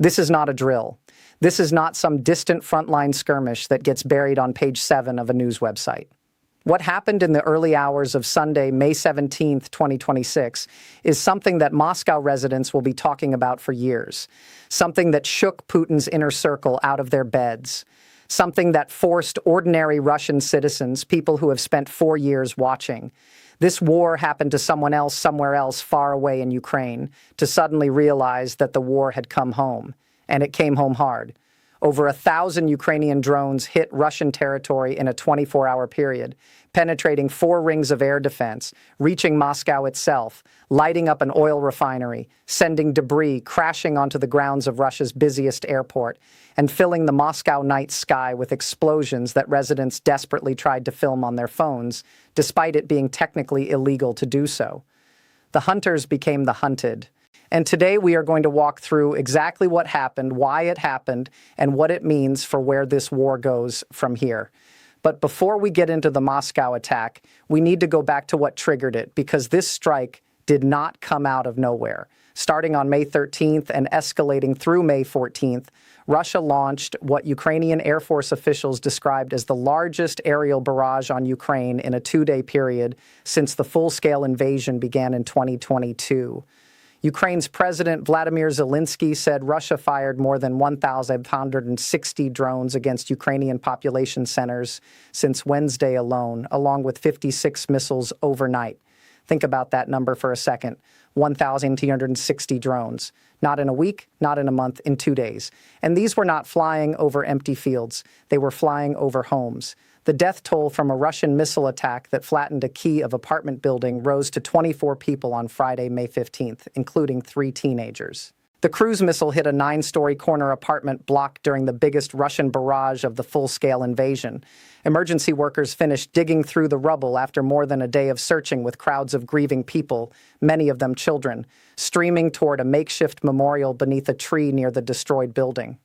This is not a drill. This is not some distant frontline skirmish that gets buried on page 7 of a news website. What happened in the early hours of Sunday, May 17, 2026, is something that Moscow residents will be talking about for years. Something that shook Putin's inner circle out of their beds. Something that forced ordinary Russian citizens, people who have spent 4 years watching. This war happened to someone else somewhere else far away in Ukraine to suddenly realize that the war had come home. And it came home hard. Over 1,000 Ukrainian drones hit Russian territory in a 24-hour period, penetrating 4 rings of air defense, reaching Moscow itself, lighting up an oil refinery, sending debris crashing onto the grounds of Russia's busiest airport, and filling the Moscow night sky with explosions that residents desperately tried to film on their phones, despite it being technically illegal to do so. The hunters became the hunted. And today we are going to walk through exactly what happened, why it happened, and what it means for where this war goes from here. But before we get into the Moscow attack, we need to go back to what triggered it, because this strike did not come out of nowhere. Starting on May 13th and escalating through May 14th, Russia launched what Ukrainian Air Force officials described as the largest aerial barrage on Ukraine in a 2-day period since the full-scale invasion began in 2022. Ukraine's President Vladimir Zelensky said Russia fired more than 1,560 drones against Ukrainian population centers since Wednesday alone, along with 56 missiles overnight. Think about that number for a second. 1,260 drones. Not in a week, not in a month, in 2 days. And these were not flying over empty fields. They were flying over homes. The death toll from a Russian missile attack that flattened a Kyiv apartment building rose to 24 people on Friday, May 15th, including 3 teenagers. The cruise missile hit a 9-story corner apartment block during the biggest Russian barrage of the full-scale invasion. Emergency workers finished digging through the rubble after more than a day of searching with crowds of grieving people, many of them children, streaming toward a makeshift memorial beneath a tree near the destroyed building.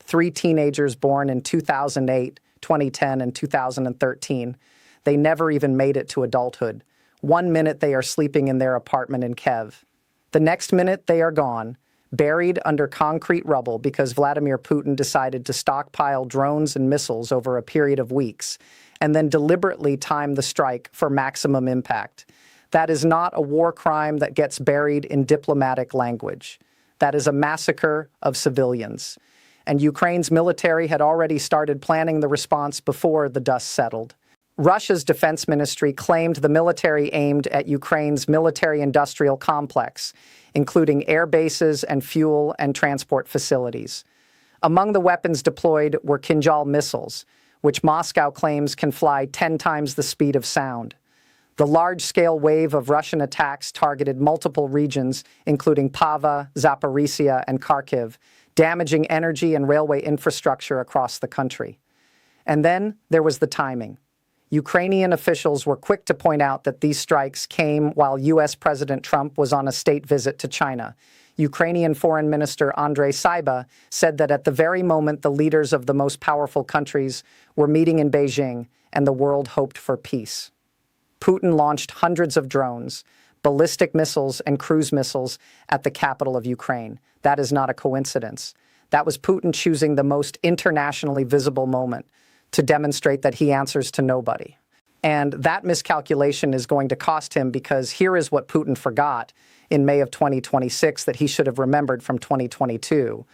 3 teenagers born in 2008, 2010, and 2013. They never even made it to adulthood. 1 minute they are sleeping in their apartment in Kyiv. The next minute they are gone, buried under concrete rubble because Vladimir Putin decided to stockpile drones and missiles over a period of weeks, and then deliberately time the strike for maximum impact. That is not a war crime that gets buried in diplomatic language. That is a massacre of civilians. And Ukraine's military had already started planning the response before the dust settled. Russia's defense ministry claimed the military aimed at Ukraine's military-industrial complex, including air bases and fuel and transport facilities. Among the weapons deployed were Kinjal missiles, which Moscow claims can fly 10 times the speed of sound. The large-scale wave of Russian attacks targeted multiple regions, including Pava, Zaporizhia, and Kharkiv, damaging energy and railway infrastructure across the country. And then there was the timing. Ukrainian officials were quick to point out that these strikes came while U.S. President Trump was on a state visit to China. Ukrainian Foreign Minister Andrei Sybiha said that at the very moment the leaders of the most powerful countries were meeting in Beijing and the world hoped for peace. Putin launched hundreds of drones, ballistic missiles and cruise missiles at the capital of Ukraine. That is not a coincidence. That was Putin choosing the most internationally visible moment to demonstrate that he answers to nobody. And that miscalculation is going to cost him, because here is what Putin forgot in May of 2026 that he should have remembered from 2022.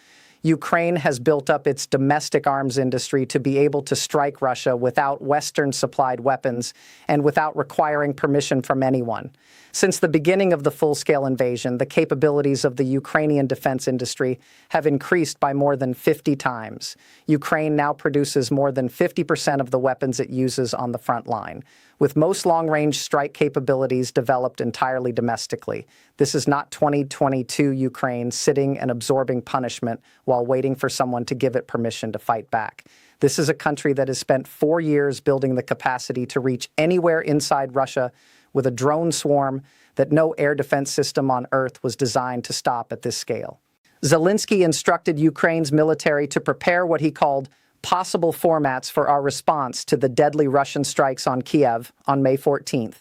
Ukraine has built up its domestic arms industry to be able to strike Russia without Western-supplied weapons and without requiring permission from anyone. Since the beginning of the full-scale invasion, the capabilities of the Ukrainian defense industry have increased by more than 50 times. Ukraine now produces more than 50% of the weapons it uses on the front line, with most long-range strike capabilities developed entirely domestically. This is not 2022 Ukraine sitting and absorbing punishment while waiting for someone to give it permission to fight back. This is a country that has spent 4 years building the capacity to reach anywhere inside Russia with a drone swarm that no air defense system on Earth was designed to stop at this scale. Zelensky instructed Ukraine's military to prepare what he called possible formats for our response to the deadly Russian strikes on Kyiv on May 14th.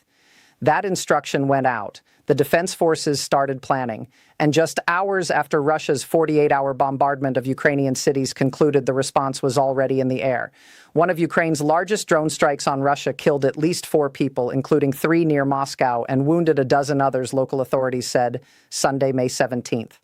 That instruction went out. The defense forces started planning, And just hours after Russia's 48-hour bombardment of Ukrainian cities concluded, the response was already in the air. One of Ukraine's largest drone strikes on Russia killed at least 4 people, including 3 near Moscow, and wounded a dozen others, local authorities said Sunday, May 17th.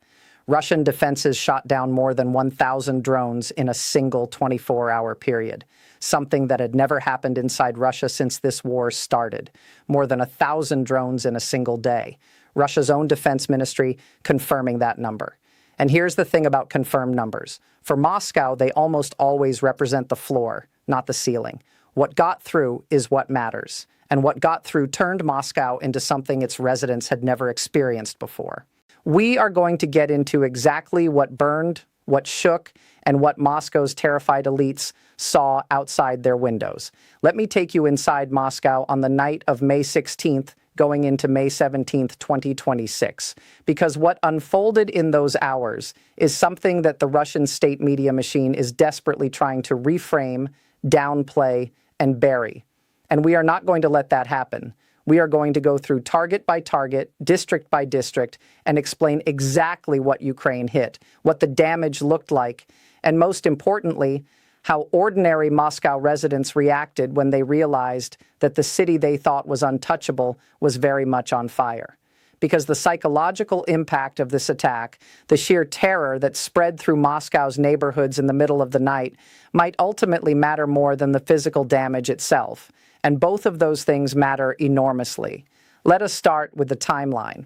Russian defenses shot down more than 1,000 drones in a single 24-hour period, something that had never happened inside Russia since this war started. More than 1,000 drones in a single day. Russia's own defense ministry confirming that number. And here's the thing about confirmed numbers. For Moscow, they almost always represent the floor, not the ceiling. What got through is what matters. And what got through turned Moscow into something its residents had never experienced before. We are going to get into exactly what burned, what shook, and what Moscow's terrified elites saw outside their windows. Let me take you inside Moscow on the night of May 16th, going into May 17th, 2026. Because what unfolded in those hours is something that the Russian state media machine is desperately trying to reframe, downplay, and bury. And we are not going to let that happen. We are going to go through target by target, district by district, and explain exactly what Ukraine hit, what the damage looked like, and most importantly, how ordinary Moscow residents reacted when they realized that the city they thought was untouchable was very much on fire. Because the psychological impact of this attack, the sheer terror that spread through Moscow's neighborhoods in the middle of the night, might ultimately matter more than the physical damage itself. And both of those things matter enormously. Let us start with the timeline.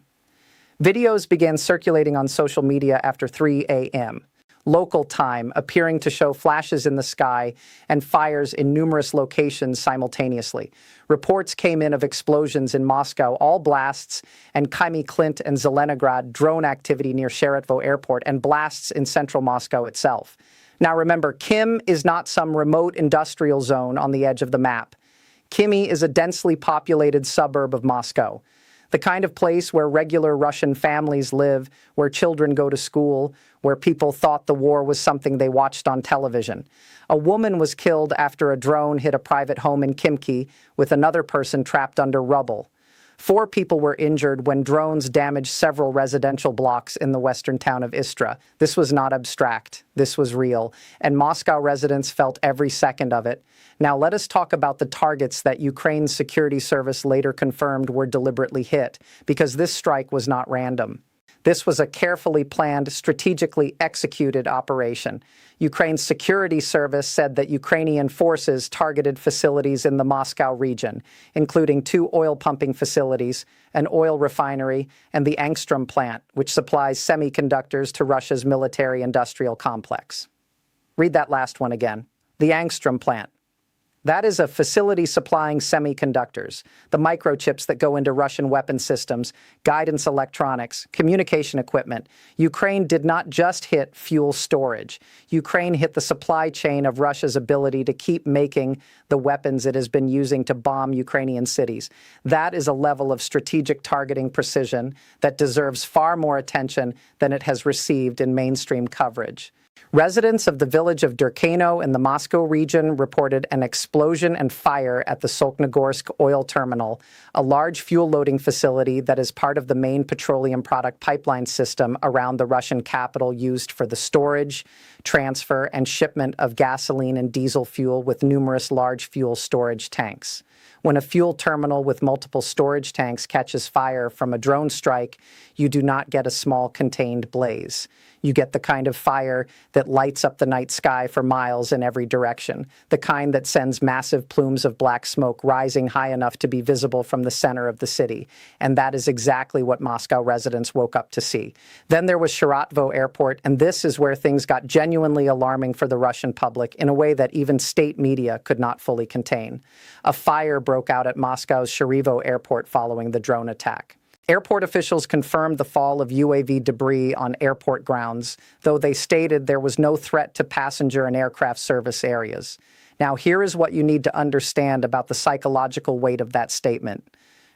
Videos began circulating on social media after 3 a.m. local time, appearing to show flashes in the sky and fires in numerous locations simultaneously. Reports came in of explosions in Moscow, all blasts, and Kyiv, Clint, and Zelenograd drone activity near Sheremetyevo Airport, and blasts in central Moscow itself. Now remember, Kyiv is not some remote industrial zone on the edge of the map. Kyiv is a densely populated suburb of Moscow, the kind of place where regular Russian families live, where children go to school, where people thought the war was something they watched on television. A woman was killed after a drone hit a private home in Kyiv, with another person trapped under rubble. 4 people were injured when drones damaged several residential blocks in the western town of Istra. This was not abstract. This was real. And Moscow residents felt every second of it. Now let us talk about the targets that Ukraine's security service later confirmed were deliberately hit, because this strike was not random. This was a carefully planned, strategically executed operation. Ukraine's security service said that Ukrainian forces targeted facilities in the Moscow region, including 2 oil pumping facilities, an oil refinery, and the Angstrom plant, which supplies semiconductors to Russia's military-industrial complex. Read that last one again. The Angstrom plant. That is a facility supplying semiconductors, the microchips that go into Russian weapon systems, guidance electronics, communication equipment. Ukraine did not just hit fuel storage. Ukraine hit the supply chain of Russia's ability to keep making the weapons it has been using to bomb Ukrainian cities. That is a level of strategic targeting precision that deserves far more attention than it has received in mainstream coverage. Residents of the village of Durkano in the Moscow region reported an explosion and fire at the Solnogorsk oil terminal, a large fuel loading facility that is part of the main petroleum product pipeline system around the Russian capital, used for the storage, transfer, and shipment of gasoline and diesel fuel, with numerous large fuel storage tanks. When a fuel terminal with multiple storage tanks catches fire from a drone strike, you do not get a small contained blaze. You get the kind of fire that lights up the night sky for miles in every direction, the kind that sends massive plumes of black smoke rising high enough to be visible from the center of the city. And that is exactly what Moscow residents woke up to see. Then there was Sheremetyevo Airport, and this is where things got genuinely alarming for the Russian public in a way that even state media could not fully contain. A fire broke out at Moscow's Sheremetyevo Airport following the drone attack. Airport officials confirmed the fall of UAV debris on airport grounds, though they stated there was no threat to passenger and aircraft service areas. Now, here is what you need to understand about the psychological weight of that statement.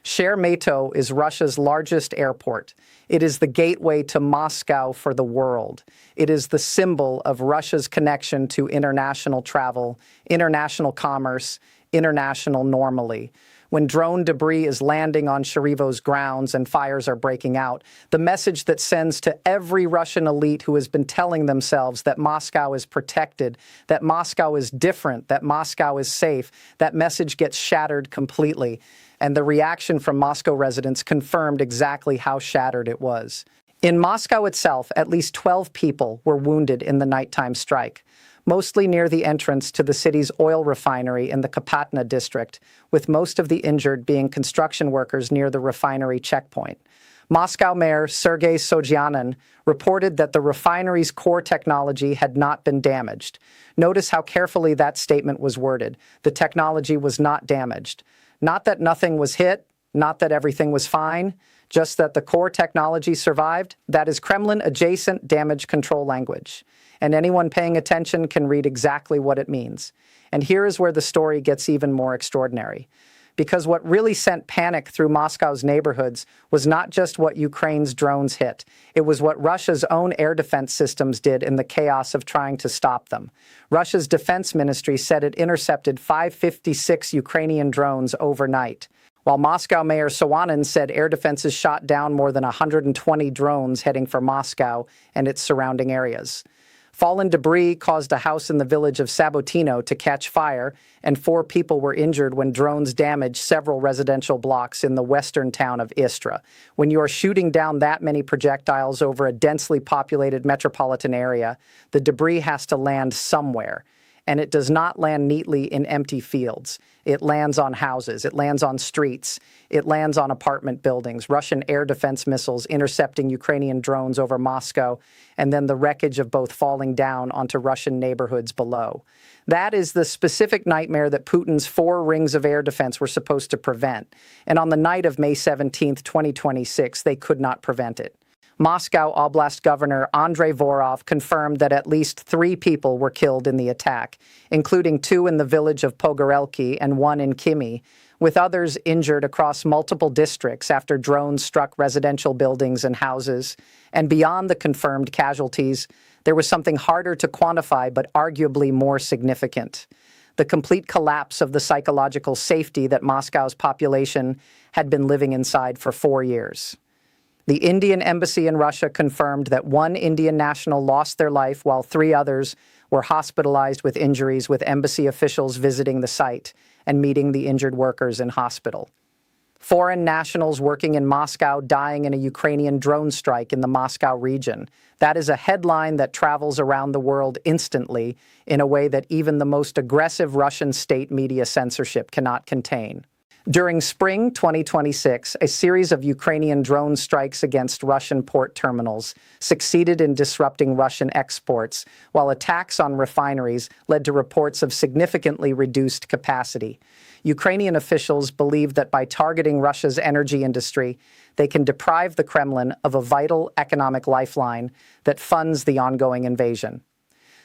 Sheremetyevo is Russia's largest airport. It is the gateway to Moscow for the world. It is the symbol of Russia's connection to international travel, international commerce, international normally. when drone debris is landing on Sheremetyevo's grounds and fires are breaking out, the message that sends to every Russian elite who has been telling themselves that Moscow is protected, that Moscow is different, that Moscow is safe, that message gets shattered completely. And the reaction from Moscow residents confirmed exactly how shattered it was. In Moscow itself, at least 12 people were wounded in the nighttime strike, mostly near the entrance to the city's oil refinery in the Kapatna district, with most of the injured being construction workers near the refinery checkpoint. Moscow Mayor Sergei Sobyanin reported that the refinery's core technology had not been damaged. Notice how carefully that statement was worded. The technology was not damaged. Not that nothing was hit, not that everything was fine, just that the core technology survived. That is Kremlin-adjacent damage control language. And anyone paying attention can read exactly what it means. And here is where the story gets even more extraordinary. Because what really sent panic through Moscow's neighborhoods was not just what Ukraine's drones hit. It was what Russia's own air defense systems did in the chaos of trying to stop them. Russia's defense ministry said it intercepted 556 Ukrainian drones overnight, while Moscow Mayor Sobyanin said air defenses shot down more than 120 drones heading for Moscow and its surrounding areas. Fallen debris caused a house in the village of Sabotino to catch fire, and 4 people were injured when drones damaged several residential blocks in the western town of Istra. When you are shooting down that many projectiles over a densely populated metropolitan area, the debris has to land somewhere. And it does not land neatly in empty fields. It lands on houses, it lands on streets, it lands on apartment buildings, Russian air defense missiles intercepting Ukrainian drones over Moscow, and then the wreckage of both falling down onto Russian neighborhoods below. That is the specific nightmare that Putin's 4 rings of air defense were supposed to prevent. And on the night of May 17, 2026, they could not prevent it. Moscow Oblast Governor Andrei Vorov confirmed that at least 3 people were killed in the attack, including 2 in the village of Pogorelki and 1 in Kyiv, with others injured across multiple districts after drones struck residential buildings and houses. And beyond the confirmed casualties, there was something harder to quantify but arguably more significant: the complete collapse of the psychological safety that Moscow's population had been living inside for 4 years. The Indian embassy in Russia confirmed that 1 Indian national lost their life while 3 others were hospitalized with injuries, with embassy officials visiting the site and meeting the injured workers in hospital. Foreign nationals working in Moscow dying in a Ukrainian drone strike in the Moscow region. That is a headline that travels around the world instantly in a way that even the most aggressive Russian state media censorship cannot contain. During spring 2026, a series of Ukrainian drone strikes against Russian port terminals succeeded in disrupting Russian exports, while attacks on refineries led to reports of significantly reduced capacity. Ukrainian officials believe that by targeting Russia's energy industry, they can deprive the Kremlin of a vital economic lifeline that funds the ongoing invasion.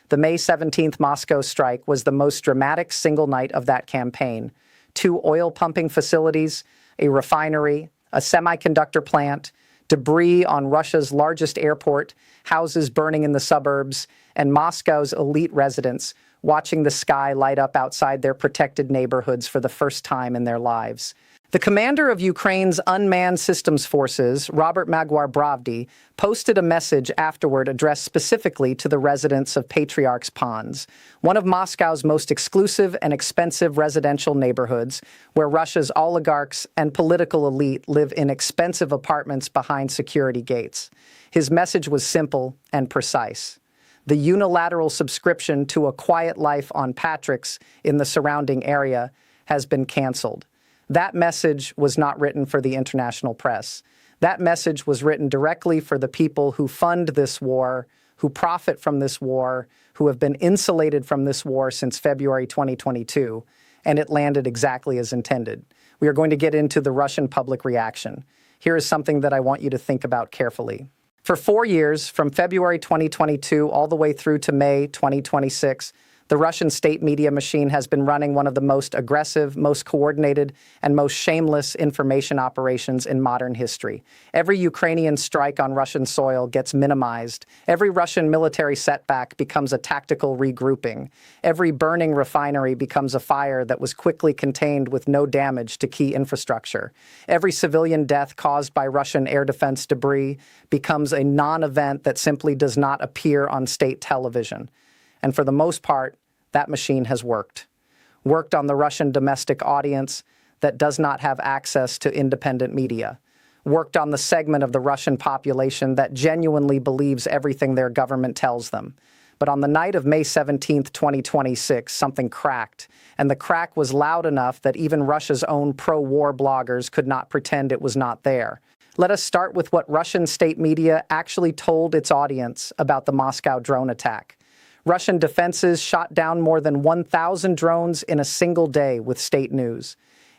The May 17th Moscow strike was the most dramatic single night of that campaign. 2 oil pumping facilities, a refinery, a semiconductor plant, debris on Russia's largest airport, houses burning in the suburbs, and Moscow's elite residents watching the sky light up outside their protected neighborhoods for the first time in their lives. The commander of Ukraine's unmanned systems forces, Robert Magwar-Bravdy, posted a message afterward addressed specifically to the residents of Patriarch's Ponds, one of Moscow's most exclusive and expensive residential neighborhoods, where Russia's oligarchs and political elite live in expensive apartments behind security gates. His message was simple and precise. The unilateral subscription to a quiet life on Patrick's in the surrounding area has been canceled. That message was not written for the international press. That message was written directly for the people who fund this war, who profit from this war, who have been insulated from this war since February 2022, and it landed exactly as intended. We are going to get into the Russian public reaction. Here is something that I want you to think about carefully. For 4 years, from February 2022 all the way through to May 2026, The Russian state media machine has been running one of the most aggressive, most coordinated, and most shameless information operations in modern history. Every Ukrainian strike on Russian soil gets minimized. Every Russian military setback becomes a tactical regrouping. Every burning refinery becomes a fire that was quickly contained with no damage to key infrastructure. Every civilian death caused by Russian air defense debris becomes a non-event that simply does not appear on state television. And for the most part, that machine has worked. Worked on the Russian domestic audience that does not have access to independent media. Worked on the segment of the Russian population that genuinely believes everything their government tells them. But on the night of May 17, 2026, something cracked, and the crack was loud enough that even Russia's own pro-war bloggers could not pretend it was not there. Let us start with what Russian state media actually told its audience about the Moscow drone attack. Russian defenses shot down more than 1,000 drones in a single day with state news.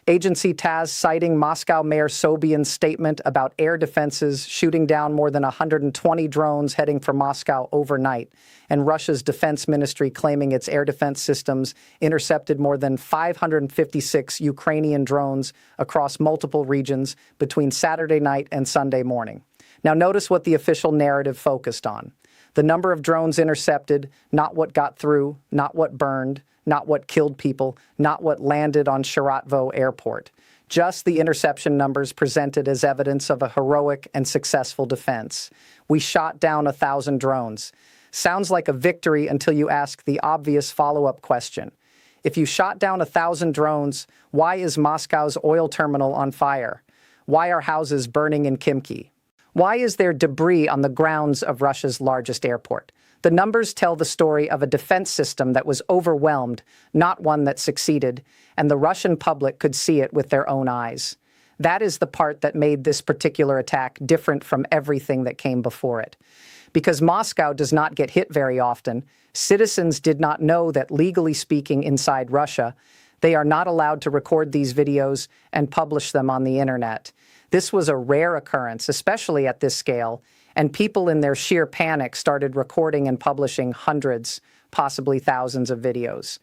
Agency TASS citing Moscow Mayor Sobyan's statement about air defenses shooting down more than 120 drones heading for Moscow overnight, and Russia's defense ministry claiming its air defense systems intercepted more than 556 Ukrainian drones across multiple regions between Saturday night and Sunday morning. Now notice what the official narrative focused on. The number of drones intercepted, not what got through, not what burned, not what killed people, not what landed on Sheremetyevo Airport. Just the interception numbers presented as evidence of a heroic and successful defense. We shot down 1,000 drones. Sounds like a victory until you ask the obvious follow-up question. If you shot down 1,000 drones, why is Moscow's oil terminal on fire? Why are houses burning in Kyiv? Why is there debris on the grounds of Russia's largest airport? The numbers tell the story of a defense system that was overwhelmed, not one that succeeded, and the Russian public could see it with their own eyes. That is the part that made this particular attack different from everything that came before it. Because Moscow does not get hit very often, citizens did not know that, legally speaking, inside Russia, they are not allowed to record these videos and publish them on the internet. This was a rare occurrence, especially at this scale, and people in their sheer panic started recording and publishing hundreds, possibly thousands of videos.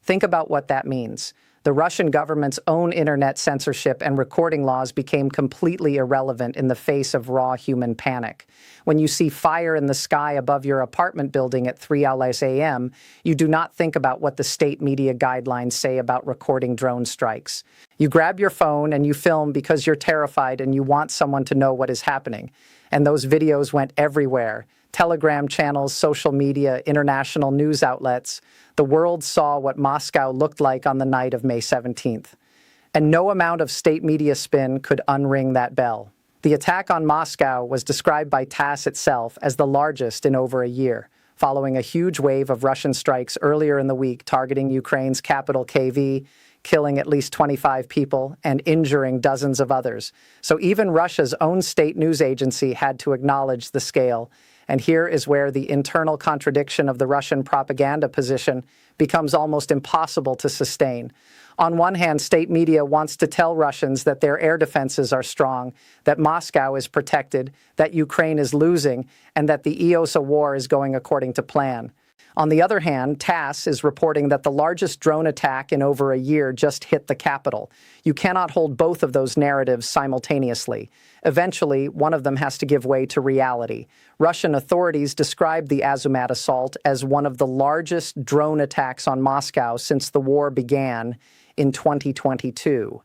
Think about what that means. The Russian government's own internet censorship and recording laws became completely irrelevant in the face of raw human panic. When you see fire in the sky above your apartment building at 3 a.m., you do not think about what the state media guidelines say about recording drone strikes. You grab your phone and you film because you're terrified and you want someone to know what is happening. And those videos went everywhere. Telegram channels, social media, international news outlets. The world saw what Moscow looked like on the night of May 17th. And no amount of state media spin could unring that bell. The attack on Moscow was described by TASS itself as the largest in over a year, following a huge wave of Russian strikes earlier in the week targeting Ukraine's capital Kyiv, killing at least 25 people and injuring dozens of others. So even Russia's own state news agency had to acknowledge the scale. And here is where the internal contradiction of the Russian propaganda position becomes almost impossible to sustain. On one hand, state media wants to tell Russians that their air defenses are strong, that Moscow is protected, that Ukraine is losing, and that the EOSA war is going according to plan. On the other hand, TASS is reporting that the largest drone attack in over a year just hit the capital. You cannot hold both of those narratives simultaneously. Eventually, one of them has to give way to reality. Russian authorities described the Azumat assault as one of the largest drone attacks on Moscow since the war began in 2022.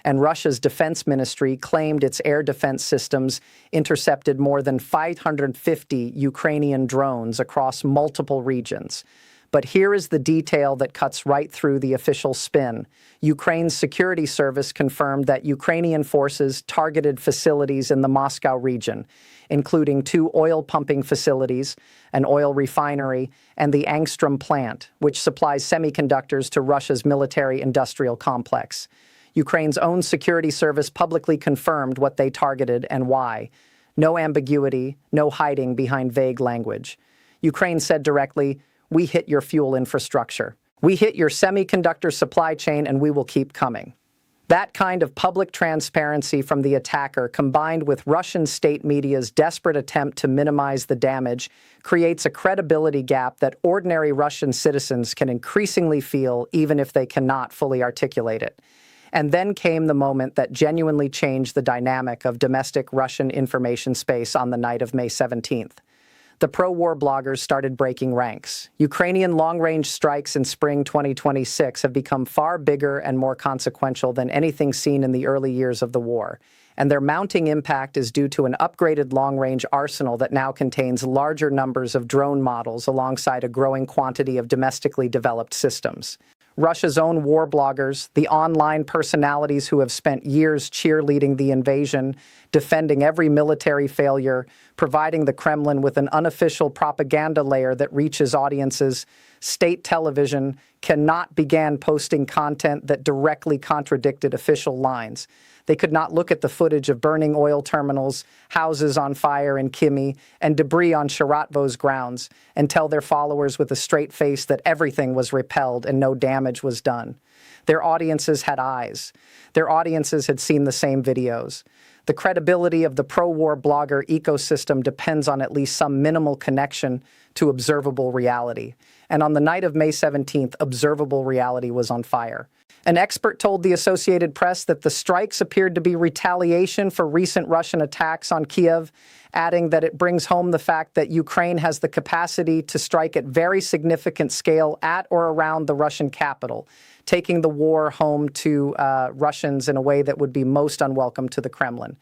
And Russia's defense ministry claimed its air defense systems intercepted more than 550 Ukrainian drones across multiple regions. But here is the detail that cuts right through the official spin. Ukraine's security service confirmed that Ukrainian forces targeted facilities in the Moscow region, including 2 oil pumping facilities, an oil refinery, and the Angstrom plant, which supplies semiconductors to Russia's military-industrial complex. Ukraine's own security service publicly confirmed what they targeted and why. No ambiguity, no hiding behind vague language. Ukraine said directly, "We hit your fuel infrastructure. We hit your semiconductor supply chain and we will keep coming." That kind of public transparency from the attacker, combined with Russian state media's desperate attempt to minimize the damage, creates a credibility gap that ordinary Russian citizens can increasingly feel even if they cannot fully articulate it. And then came the moment that genuinely changed the dynamic of domestic Russian information space on the night of May 17th. The pro-war bloggers started breaking ranks. Ukrainian long-range strikes in spring 2026 have become far bigger and more consequential than anything seen in the early years of the war, and their mounting impact is due to an upgraded long-range arsenal that now contains larger numbers of drone models alongside a growing quantity of domestically developed systems. Russia's own war bloggers, the online personalities who have spent years cheerleading the invasion, defending every military failure, providing the Kremlin with an unofficial propaganda layer that reaches audiences, state television cannot begin posting content that directly contradicted official lines. They could not look at the footage of burning oil terminals, houses on fire in Kyiv, and debris on Sheremetyevo's grounds and tell their followers with a straight face that everything was repelled and no damage was done. Their audiences had eyes. Their audiences had seen the same videos. The credibility of the pro-war blogger ecosystem depends on at least some minimal connection to observable reality. And on the night of May 17th, observable reality was on fire. An expert told the Associated Press that the strikes appeared to be retaliation for recent Russian attacks on Kyiv, adding that it brings home the fact that Ukraine has the capacity to strike at very significant scale at or around the Russian capital, taking the war home to Russians in a way that would be most unwelcome to the Kremlin.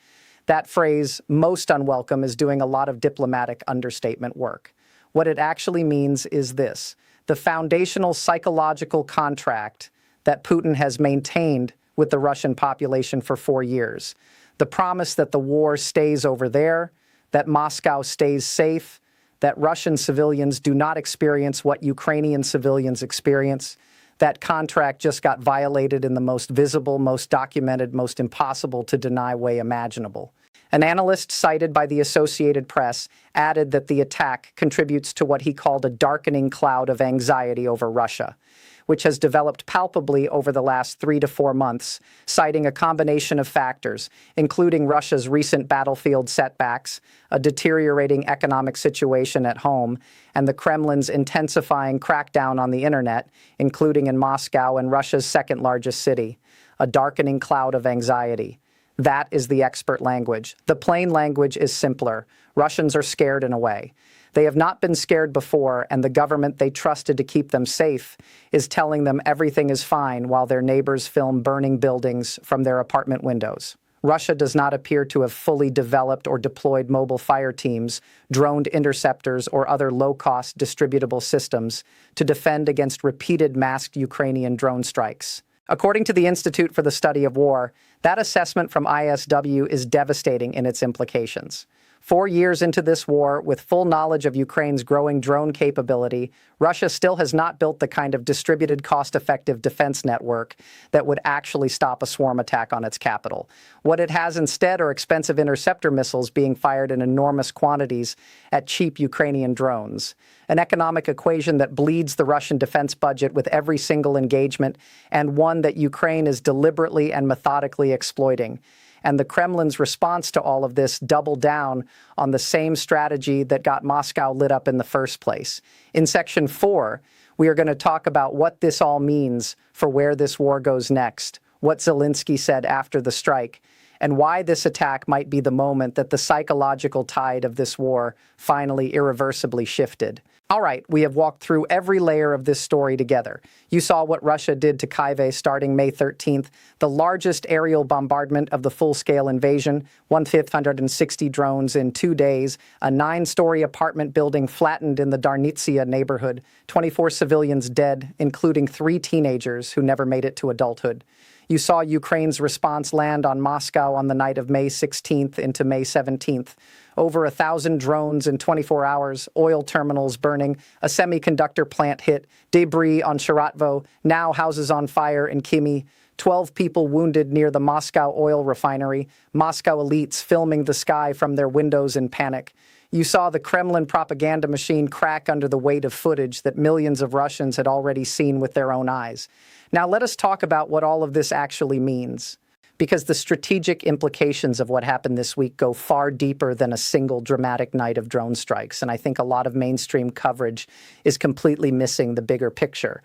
That phrase, most unwelcome, is doing a lot of diplomatic understatement work. What it actually means is this: the foundational psychological contract that Putin has maintained with the Russian population for 4 years. The promise that the war stays over there, that Moscow stays safe, that Russian civilians do not experience what Ukrainian civilians experience. That contract just got violated in the most visible, most documented, most impossible to deny way imaginable. An analyst cited by the Associated Press added that the attack contributes to what he called a darkening cloud of anxiety over Russia, which has developed palpably over the last 3 to 4 months, citing a combination of factors, including Russia's recent battlefield setbacks, a deteriorating economic situation at home, and the Kremlin's intensifying crackdown on the internet, including in Moscow and Russia's second-largest city. A darkening cloud of anxiety. That is the expert language. The plain language is simpler. Russians are scared in a way. They have not been scared before, and the government they trusted to keep them safe is telling them everything is fine while their neighbors film burning buildings from their apartment windows. Russia does not appear to have fully developed or deployed mobile fire teams, droned interceptors, or other low-cost distributable systems to defend against repeated masked Ukrainian drone strikes. According to the Institute for the Study of War, that assessment from ISW is devastating in its implications. 4 years into this war, with full knowledge of Ukraine's growing drone capability, Russia still has not built the kind of distributed, cost-effective defense network that would actually stop a swarm attack on its capital. What it has instead are expensive interceptor missiles being fired in enormous quantities at cheap Ukrainian drones. An economic equation that bleeds the Russian defense budget with every single engagement, and one that Ukraine is deliberately and methodically exploiting. And the Kremlin's response to all of this doubled down on the same strategy that got Moscow lit up in the first place. In Section 4, we are going to talk about what this all means for where this war goes next, what Zelensky said after the strike, and why this attack might be the moment that the psychological tide of this war finally irreversibly shifted. All right, we have walked through every layer of this story together. You saw what Russia did to Kyiv starting May 13th, the largest aerial bombardment of the full-scale invasion, 1,560 drones in 2 days, a 9-story apartment building flattened in the Darnitsia neighborhood, 24 civilians dead, including 3 teenagers who never made it to adulthood. You saw Ukraine's response land on Moscow on the night of May 16th into May 17th. Over 1,000 drones in 24 hours, oil terminals burning, a semiconductor plant hit, debris on Sheremetyevo, now houses on fire in Kyiv, 12 people wounded near the Moscow oil refinery, Moscow elites filming the sky from their windows in panic. You saw the Kremlin propaganda machine crack under the weight of footage that millions of Russians had already seen with their own eyes. Now let us talk about what all of this actually means. because the strategic implications of what happened this week go far deeper than a single dramatic night of drone strikes. And I think a lot of mainstream coverage is completely missing the bigger picture.